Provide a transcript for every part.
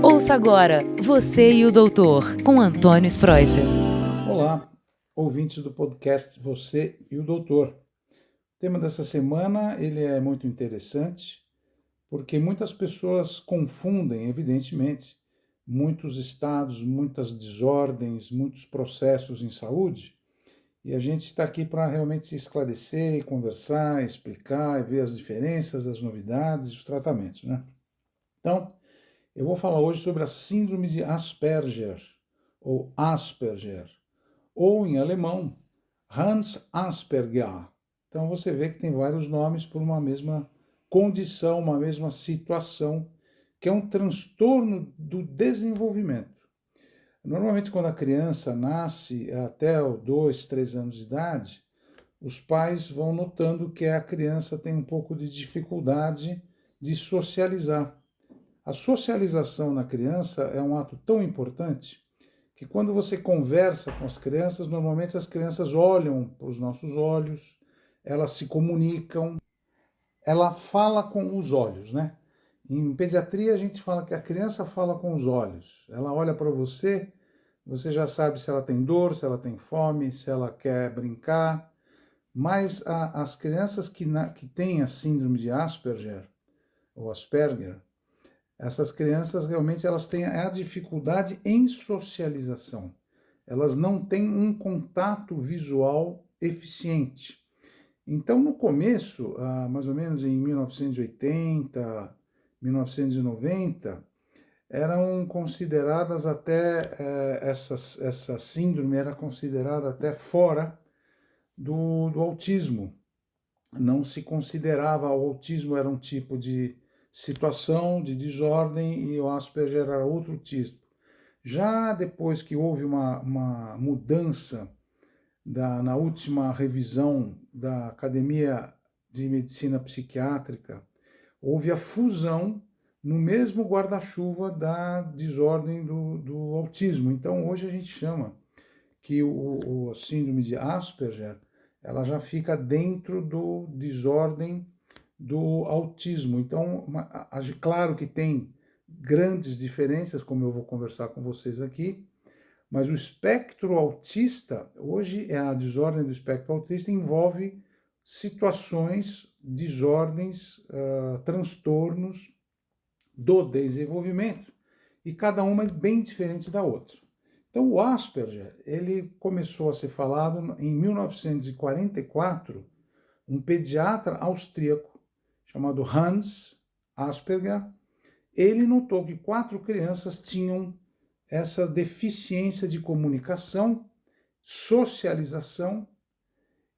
Ouça agora Você e o Doutor, com Antônio Spreuser. Olá, ouvintes do podcast Você e o Doutor. O tema dessa semana ele é muito interessante porque muitas pessoas confundem, evidentemente, muitos estados, muitas desordens, muitos processos em saúde, e a gente está aqui para realmente esclarecer, conversar, explicar e ver as diferenças, as novidades e os tratamentos, né? Então, eu vou falar hoje sobre a síndrome de Asperger, ou Asperger, ou em alemão, Hans Asperger. Então você vê que tem vários nomes por uma mesma condição, uma mesma situação, que é um transtorno do desenvolvimento. Normalmente, quando a criança nasce até os 2, 3 anos de idade, os pais vão notando que a criança tem um pouco de dificuldade de socializar. A socialização na criança é um ato tão importante que quando você conversa com as crianças, normalmente as crianças olham para os nossos olhos, elas se comunicam, ela fala com os olhos, né? Em pediatria a gente fala que a criança fala com os olhos. Ela olha para você, você já sabe se ela tem dor, se ela tem fome, se ela quer brincar. Mas as crianças que têm a síndrome de Asperger, ou Asperger, essas crianças realmente elas têm a dificuldade em socialização. Elas não têm um contato visual eficiente. Então, no começo, mais ou menos em 1980, 1990, eram consideradas até, essa síndrome era considerada até fora do autismo. Não se considerava, o autismo era um tipo de situação, de desordem, e o Asperger era outro tipo. Já depois que houve uma mudança na última revisão da Academia de Medicina Psiquiátrica, houve a fusão no mesmo guarda-chuva da desordem do autismo. Então, hoje a gente chama que o síndrome de Asperger ela já fica dentro do desordem do autismo. Então, claro que tem grandes diferenças, como eu vou conversar com vocês aqui, mas o espectro autista, hoje a desordem do espectro autista envolve situações, desordens, transtornos do desenvolvimento, e cada uma é bem diferente da outra. Então, o Asperger, ele começou a ser falado em 1944, um pediatra austríaco chamado Hans Asperger, ele notou que 4 crianças tinham essa deficiência de comunicação, socialização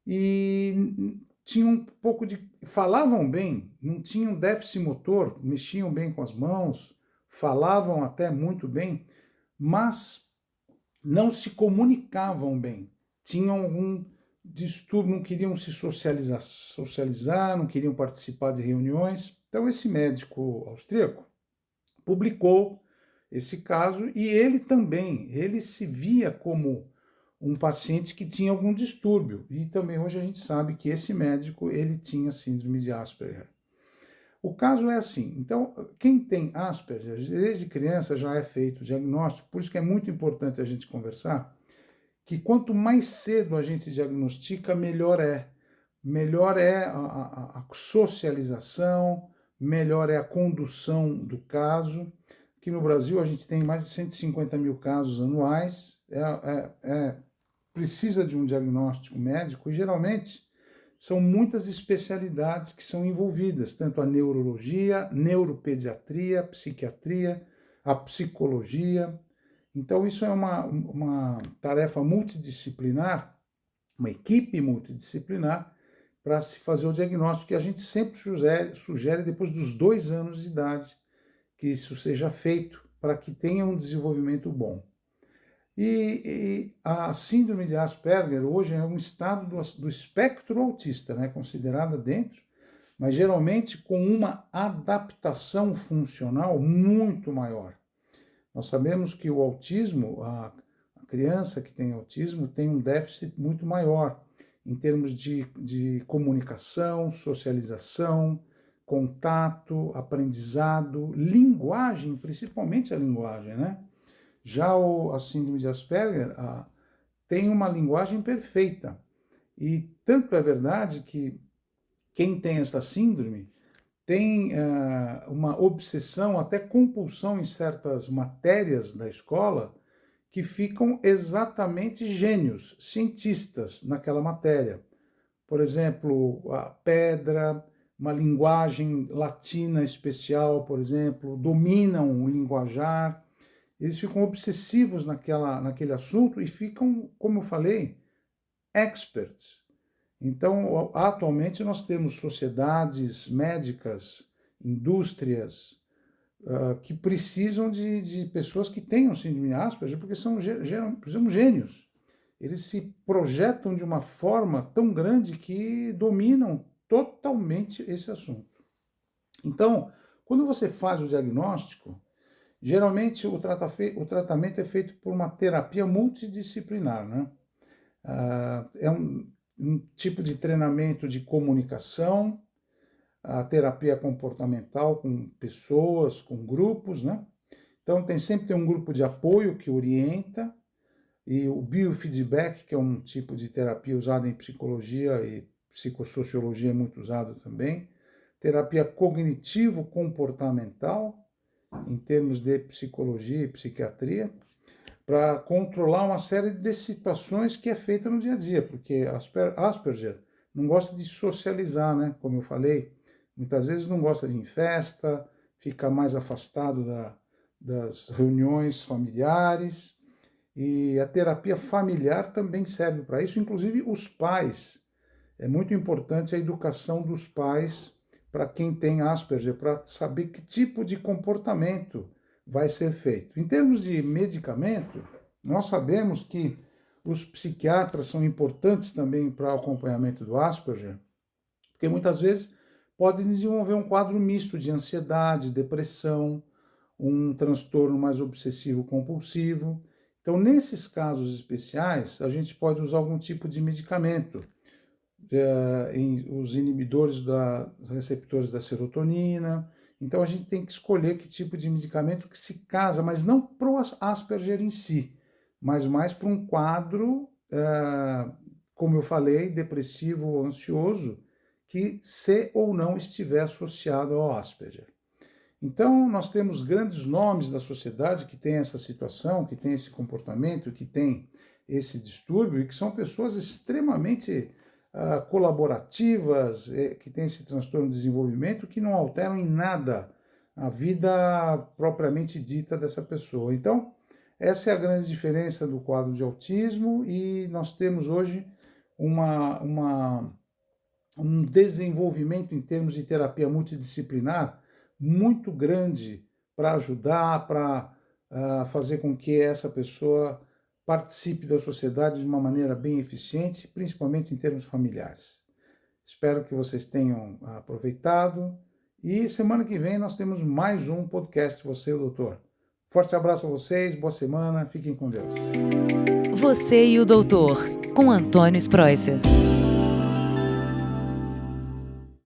e tinham um pouco de... falavam bem, não tinham déficit motor, mexiam bem com as mãos, falavam até muito bem, mas não se comunicavam bem, tinham algum distúrbio, não queriam se socializar, não queriam participar de reuniões. Então esse médico austríaco publicou esse caso e ele se via como um paciente que tinha algum distúrbio. E também hoje a gente sabe que esse médico ele tinha síndrome de Asperger. O caso é assim, então quem tem Asperger, desde criança já é feito o diagnóstico, por isso que é muito importante a gente conversar, que quanto mais cedo a gente diagnostica, melhor é. Melhor é a socialização, melhor é a condução do caso. Aqui no Brasil a gente tem mais de 150 mil casos anuais, precisa de um diagnóstico médico e geralmente são muitas especialidades que são envolvidas, tanto a neurologia, neuropediatria, psiquiatria, a psicologia. Então isso é uma tarefa multidisciplinar, uma equipe multidisciplinar, para se fazer o diagnóstico, que a gente sempre sugere depois dos 2 anos de idade, que isso seja feito para que tenha um desenvolvimento bom. E a síndrome de Asperger hoje é um estado do espectro autista, né, considerada dentro, mas geralmente com uma adaptação funcional muito maior. Nós sabemos que o autismo, a criança que tem autismo tem um déficit muito maior em termos de comunicação, socialização, contato, aprendizado, linguagem, principalmente a linguagem, né? Já a síndrome de Asperger tem uma linguagem perfeita. E tanto é verdade que quem tem essa síndrome tem uma obsessão, até compulsão em certas matérias da escola, que ficam exatamente gênios, cientistas naquela matéria. Por exemplo, a pedra, uma linguagem latina especial, por exemplo, dominam o linguajar, eles ficam obsessivos naquele assunto e ficam, como eu falei, experts. Então, atualmente nós temos sociedades médicas, indústrias, que precisam de pessoas que tenham síndrome de Asperger, porque são gênios. Eles se projetam de uma forma tão grande que dominam totalmente esse assunto. Então, quando você faz o diagnóstico, geralmente o tratamento é feito por uma terapia multidisciplinar, né? É um tipo de treinamento de comunicação, a terapia comportamental com pessoas, com grupos, né? Então sempre tem um grupo de apoio que orienta, e o biofeedback, que é um tipo de terapia usada em psicologia e psicossociologia é muito usado também, terapia cognitivo-comportamental, em termos de psicologia e psiquiatria, para controlar uma série de situações que é feita no dia a dia, porque Asperger não gosta de socializar, né? Como eu falei, muitas vezes não gosta de ir em festa, fica mais afastado das reuniões familiares, e a terapia familiar também serve para isso, inclusive os pais. É muito importante a educação dos pais para quem tem Asperger, para saber que tipo de comportamento vai ser feito. Em termos de medicamento, nós sabemos que os psiquiatras são importantes também para o acompanhamento do Asperger, porque muitas vezes podem desenvolver um quadro misto de ansiedade, depressão, um transtorno mais obsessivo-compulsivo. Então, nesses casos especiais, a gente pode usar algum tipo de medicamento, os inibidores dos receptores da serotonina. Então, a gente tem que escolher que tipo de medicamento que se casa, mas não para o Asperger em si, mas mais para um quadro, como eu falei, depressivo ou ansioso, que se ou não estiver associado ao Asperger. Então, nós temos grandes nomes da sociedade que têm essa situação, que têm esse comportamento, que têm esse distúrbio e que são pessoas extremamente colaborativas, que têm esse transtorno de desenvolvimento, que não alteram em nada a vida propriamente dita dessa pessoa. Então, essa é a grande diferença do quadro de autismo e nós temos hoje um desenvolvimento em termos de terapia multidisciplinar muito grande para ajudar, para fazer com que essa pessoa participe da sociedade de uma maneira bem eficiente, principalmente em termos familiares. Espero que vocês tenham aproveitado e semana que vem nós temos mais um podcast Você e o Doutor. Forte abraço a vocês, boa semana, fiquem com Deus. Você e o Doutor, com Antônio Spreuser.